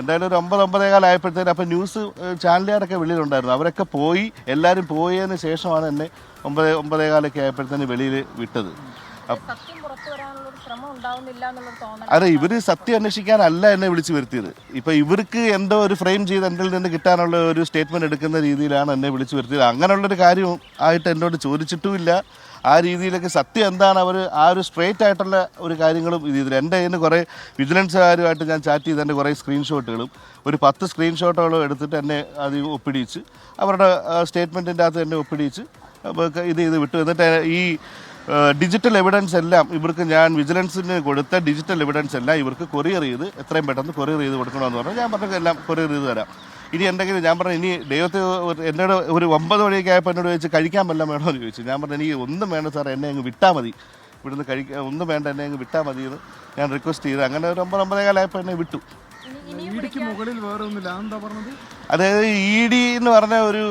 എന്തായാലും ഒരു 9-9:15 ആയപ്പോഴത്തേനും അപ്പോൾ ന്യൂസ് ചാനലുകാരൊക്കെ വെളിയിലുണ്ടായിരുന്നു. അവരൊക്കെ പോയി, എല്ലാവരും പോയതിന് ശേഷമാണ് എന്നെ 9-9:15 ആയപ്പോഴത്തേന് വെളിയിൽ വിട്ടത്. അതെ, ഇവർ സത്യം അന്വേഷിക്കാനല്ല എന്നെ വിളിച്ചു വരുത്തിയത്. ഇപ്പം ഇവർക്ക് എന്തോ ഒരു ഫ്രെയിം ചെയ്ത് എന്നിൽ നിന്ന് കിട്ടാനുള്ള ഒരു സ്റ്റേറ്റ്മെൻറ്റ് എടുക്കുന്ന രീതിയിലാണ് എന്നെ വിളിച്ചു വരുത്തിയത്. അങ്ങനെയുള്ളൊരു കാര്യം ആയിട്ട് എന്നോട് ചോദിച്ചിട്ടുമില്ല. ആ രീതിയിലേക്ക് സത്യം എന്താണ് അവർ ആ ഒരു സ്ട്രേറ്റ് ആയിട്ടുള്ള ഒരു കാര്യങ്ങളും ഇത് ചെയ്തില്ല. എൻ്റെ കയ്യിൽ നിന്ന് കുറേ വിജിലൻസുകാരുമായിട്ട് ഞാൻ ചാറ്റ് ചെയ്ത് എൻ്റെ കുറേ സ്ക്രീൻഷോട്ടുകളും ഒരു 10 സ്ക്രീൻഷോട്ടുകളും എടുത്തിട്ട് എന്നെ അത് ഒപ്പിടിച്ച് അവരുടെ സ്റ്റേറ്റ്മെൻറ്റിൻ്റെ അകത്ത് എന്നെ ഒപ്പിടിച്ച് ഇത് വിട്ടു. എന്നിട്ട് ഈ ഡിജിറ്റൽ എവിഡൻസ് എല്ലാം ഇവർക്ക് ഞാൻ വിജിലൻസിന് കൊടുത്ത ഡിജിറ്റൽ എവിഡൻസ് എല്ലാം ഇവർക്ക് കൊറിയർ ചെയ്ത് എത്രയും പെട്ടെന്ന് കൊറിയർ ചെയ്ത് കൊടുക്കണമെന്ന് പറഞ്ഞു. ഞാൻ പറഞ്ഞു എല്ലാം കൊറിയർ ചെയ്ത് തരാം. ഇനി എന്തെങ്കിലും ഞാൻ പറഞ്ഞു ഇനി ദൈവത്തെ എന്നോട് ഒരു 9 മണിയൊക്കെ ആയപ്പോൾ എന്നോട് ചോദിച്ച് കഴിക്കാൻ വല്ലതും വേണമെന്ന് ചോദിച്ചു. ഞാൻ പറഞ്ഞു എനിക്ക് ഒന്നും വേണ്ട സാർ, എന്നെ അങ്ങ് വിട്ടാൽ മതി, ഇവിടുന്ന് കഴിക്കാൻ ഒന്നും വേണ്ട, എന്നെ അങ്ങ് വിട്ടാൽ മതി എന്ന് ഞാൻ റിക്വസ്റ്റ് ചെയ്ത് അങ്ങനെ ഒരു 9-9:15 ആയപ്പോൾ എന്നെ വിട്ടു. അതായത് ED എന്ന് പറഞ്ഞ ഒരു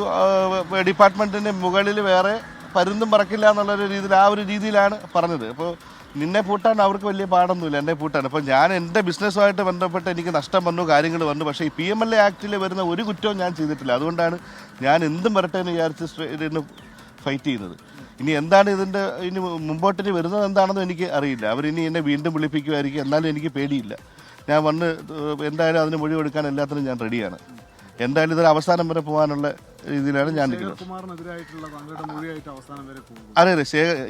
ഡിപ്പാർട്ട്മെൻറ്റിൻ്റെ മുകളിൽ വേറെ പരുന്തും പറക്കില്ല എന്നുള്ളൊരു രീതിയിൽ ആ ഒരു രീതിയിലാണ് പറഞ്ഞത്. അപ്പോൾ നിന്നെ പൂട്ടാൻ അവർക്ക് വലിയ പാടൊന്നുമില്ല, എന്നെ പൂട്ടാൻ. അപ്പോൾ ഞാൻ എൻ്റെ ബിസിനസ്സുമായിട്ട് ബന്ധപ്പെട്ട് എനിക്ക് നഷ്ടം വന്നു, കാര്യങ്ങൾ വന്നു. പക്ഷേ ഈ PMLA ആക്ടിൽ വരുന്ന ഒരു കുറ്റവും ഞാൻ ചെയ്തിട്ടില്ല. അതുകൊണ്ടാണ് ഞാൻ എന്തും വരട്ടെ എന്ന് വിചാരിച്ച് ഇതിന് ഫൈറ്റ് ചെയ്യുന്നത്. ഇനി എന്താണ് ഇതിൻ്റെ ഇനി മുമ്പോട്ടിന് വരുന്നത് എന്താണെന്ന് എനിക്ക് അറിയില്ല. അവരിനി എന്നെ വീണ്ടും വിളിപ്പിക്കുമായിരിക്കും. എന്നാലും എനിക്ക് പേടിയില്ല. ഞാൻ വന്ന് എന്തായാലും അതിന് മൊഴി കൊടുക്കാൻ എല്ലാത്തിനും ഞാൻ റെഡിയാണ്. എന്തായാലും ഇതൊരു അവസാനം വരെ പോകാനുള്ള രീതിയിലാണ് ഞാൻ നിൽക്കുന്നത്. അതെ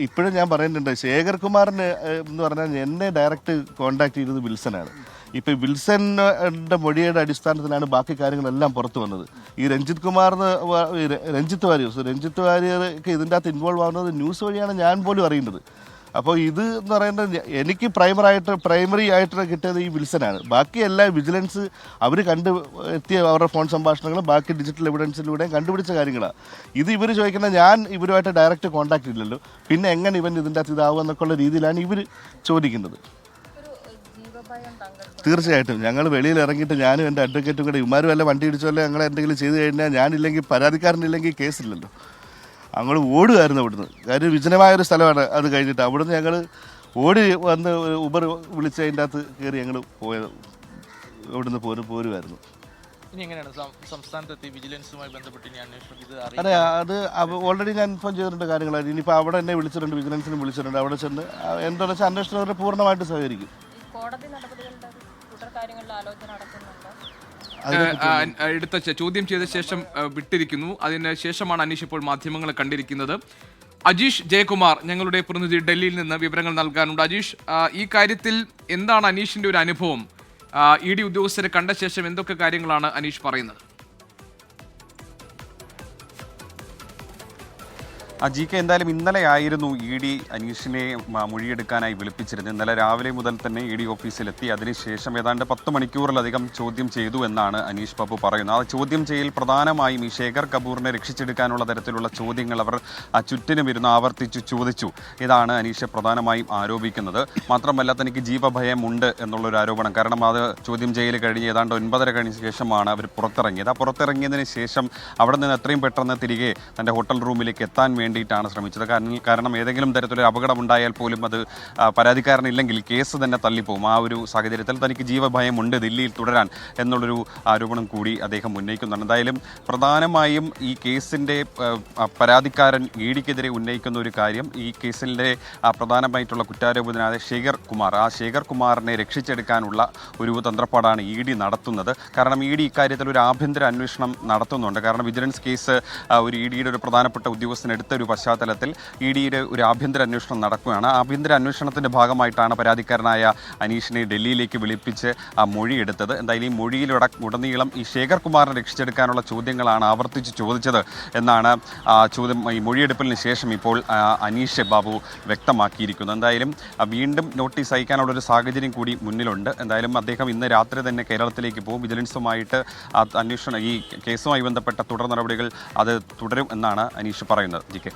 ഇപ്പോഴും ഞാൻ പറയുന്നുണ്ട്, ശേഖർ കുമാറിന് എന്ന് പറഞ്ഞാൽ എന്നെ ഡയറക്റ്റ് കോൺടാക്ട് ചെയ്തത് വിൽസനാണ്. ഇപ്പോൾ വിൽസന്റെ മൊഴിയുടെ അടിസ്ഥാനത്തിലാണ് ബാക്കി കാര്യങ്ങളെല്ലാം പുറത്തു വന്നത്. ഈ രഞ്ജിത്ത് വാര്യർക്ക് ഇതിൻ്റെ അകത്ത് ഇൻവോൾവ് ആവുന്നത് ന്യൂസ് വഴിയാണ് ഞാൻ പോലും അറിയുന്നത്. അപ്പോൾ ഇത് എന്ന് പറയുന്നത് എനിക്ക് പ്രൈമറി ആയിട്ട് കിട്ടിയത് ഈ വിൽസനാണ്. ബാക്കി എല്ലാ വിജിലൻസ് അവർ എത്തിയ അവരുടെ ഫോൺ സംഭാഷണങ്ങളും ബാക്കി ഡിജിറ്റൽ എവിഡൻസിലൂടെയും കണ്ടുപിടിച്ച കാര്യങ്ങളാണ്. ഇത് ഇവർ ചോദിക്കുന്നത് ഞാൻ ഇവരുമായിട്ട് ഡയറക്റ്റ് കോൺടാക്ട് ഇല്ലല്ലോ, പിന്നെ എങ്ങനെ ഇവൻ ഇതിൻ്റെ അകത്ത് ഇതാവുക എന്നൊക്കെയുള്ള രീതിയിലാണ് ഇവർ ചോദിക്കുന്നത്. തീർച്ചയായിട്ടും ഞങ്ങൾ വെളിയിൽ ഇറങ്ങിയിട്ട് ഞാനും എൻ്റെ അഡ്വക്കേറ്റും കൂടെ ഇവന്മാരും വല്ല വണ്ടി ഇടിച്ചോല്ലേ ഞങ്ങൾ എന്തെങ്കിലും ചെയ്ത് കഴിഞ്ഞാൽ ഞാനില്ലെങ്കിൽ പരാതിക്കാരനില്ലെങ്കിൽ കേസില്ലല്ലോ, ഞങ്ങൾ ഓടുമായിരുന്നു അവിടുന്ന്. കാര്യം വിജനമായൊരു സ്ഥലമാണ്. അത് കഴിഞ്ഞിട്ട് അവിടുന്ന് ഞങ്ങൾ ഓടി വന്ന് ഉബർ വിളിച്ച് അതിൻ്റെ അകത്ത് കയറി ഞങ്ങൾ പോയത് അവിടുന്ന് പോരുമായിരുന്നു. അതെ, അത് ഓൾറെഡി ഞാൻ ഇൻഫോം ചെയ്തിട്ടുണ്ട് കാര്യങ്ങളായിട്ട്. ഇനിയിപ്പോൾ അവിടെ എന്നെ വിളിച്ചിട്ടുണ്ട്, വിജിലൻസിനും വിളിച്ചിട്ടുണ്ട്. അവിടെ ചെന്ന് എന്താണെന്ന് വെച്ചാൽ അന്വേഷണം അവരെ പൂർണ്ണമായിട്ട് സഹകരിക്കും. എടുത്ത ചോദ്യം ചെയ്ത ശേഷം വിട്ടിരിക്കുന്നു. അതിന് ശേഷമാണ് അനീഷ് ഇപ്പോൾ മാധ്യമങ്ങളെ കണ്ടിരിക്കുന്നത്. അജീഷ് ജയകുമാർ ഞങ്ങളുടെ പ്രതിനിധി ഡൽഹിയിൽ നിന്ന് വിവരങ്ങൾ നൽകാനുണ്ട്. അജീഷ്, ഈ കാര്യത്തിൽ എന്താണ് അനീഷിന്റെ ഒരു അനുഭവം? ED ഉദ്യോഗസ്ഥരെ കണ്ട ശേഷം എന്തൊക്കെ കാര്യങ്ങളാണ് അനീഷ് പറയുന്നത്? GK, എന്തായാലും ഇന്നലെയായിരുന്നു ED അനീഷിനെ മൊഴിയെടുക്കാനായി വിളിപ്പിച്ചിരുന്നത്. ഇന്നലെ രാവിലെ മുതൽ തന്നെ ED ഓഫീസിലെത്തി. അതിനുശേഷം ഏതാണ്ട് 10 മണിക്കൂറിലധികം ചോദ്യം ചെയ്തു എന്നാണ് അനീഷ് ബാബു പറയുന്നത്. ആ ചോദ്യം ചെയ്യൽ പ്രധാനമായും ഈ ശേഖർ കപൂറിനെ രക്ഷിച്ചെടുക്കാനുള്ള തരത്തിലുള്ള ചോദ്യങ്ങൾ അവർ ചുറ്റിനും ഇരുന്ന് ആവർത്തിച്ചു ചോദിച്ചു. ഇതാണ് അനീഷ് പ്രധാനമായും ആരോപിക്കുന്നത്. മാത്രമല്ല തനിക്ക് ജീവഭയമുണ്ട് എന്നുള്ളൊരു ആരോപണം. കാരണം അത് ചോദ്യം ചെയ്യൽ കഴിഞ്ഞ് ഏതാണ്ട് 9:30 കഴിഞ്ഞ ശേഷമാണ് അവർ പുറത്തിറങ്ങിയത്. ആ പുറത്തിറങ്ങിയതിന് ശേഷം അവിടെ നിന്ന് എത്രയും പെട്ടെന്ന് തിരികെ തൻ്റെ ഹോട്ടൽ റൂമിലേക്ക് എത്താൻ വേണ്ടിയിട്ടാണ് ശ്രമിച്ചത്. കാരണം ഏതെങ്കിലും തരത്തിലൊരു അപകടമുണ്ടായാൽ പോലും അത് പരാതിക്കാരനില്ലെങ്കിൽ കേസ് തന്നെ തള്ളിപ്പോകും. ആ ഒരു സാഹചര്യത്തിൽ തനിക്ക് ജീവഭയമുണ്ട് ദില്ലിയിൽ തുടരാൻ എന്നുള്ളൊരു ആരോപണം കൂടി അദ്ദേഹം ഉന്നയിക്കുന്നുണ്ട്. എന്തായാലും പ്രധാനമായും ഈ കേസിൻ്റെ പരാതിക്കാരൻ EDക്കെതിരെ ഉന്നയിക്കുന്ന ഒരു കാര്യം, ഈ കേസിൻ്റെ പ്രധാനമായിട്ടുള്ള കുറ്റാരോപിതനായ ശേഖർ കുമാർ, ആ ശേഖർ കുമാറിനെ രക്ഷിച്ചെടുക്കാനുള്ള ഒരു തന്ത്രപ്പാടാണ് ED നടത്തുന്നത്. കാരണം ED ഇക്കാര്യത്തിൽ ഒരു ആഭ്യന്തര അന്വേഷണം നടത്തുന്നുണ്ട്. കാരണം വിജിലൻസ് കേസ് ഒരു EDയുടെ ഒരു പ്രധാനപ്പെട്ട ഉദ്യോഗസ്ഥനെടുത്ത ഒരു പശ്ചാത്തലത്തിൽ EDയുടെ ഒരു ആഭ്യന്തര അന്വേഷണം നടക്കുകയാണ്. ആഭ്യന്തര അന്വേഷണത്തിൻ്റെ ഭാഗമായിട്ടാണ് പരാതിക്കാരനായ അനീഷിനെ ഡൽഹിയിലേക്ക് വിളിപ്പിച്ച് മൊഴിയെടുത്തത്. എന്തായാലും ഈ മൊഴിയിലുടനീളം ഈ ശേഖർ കുമാറിനെ രക്ഷിച്ചെടുക്കാനുള്ള ചോദ്യങ്ങളാണ് ആവർത്തിച്ച് ചോദിച്ചത് എന്നാണ് ഈ മൊഴിയെടുപ്പിന് ശേഷം ഇപ്പോൾ അനീഷ് ബാബു വ്യക്തമാക്കിയിരിക്കുന്നത്. എന്തായാലും വീണ്ടും നോട്ടീസ് അയക്കാനുള്ളൊരു സാഹചര്യം കൂടി മുന്നിലുണ്ട്. എന്തായാലും അദ്ദേഹം ഇന്ന് രാത്രി തന്നെ കേരളത്തിലേക്ക് പോകും. വിജിലൻസുമായിട്ട് അന്വേഷണം ഈ കേസുമായി ബന്ധപ്പെട്ട തുടർ നടപടികൾ അത് തുടരും എന്നാണ് അനീഷ് പറയുന്നത്. GK.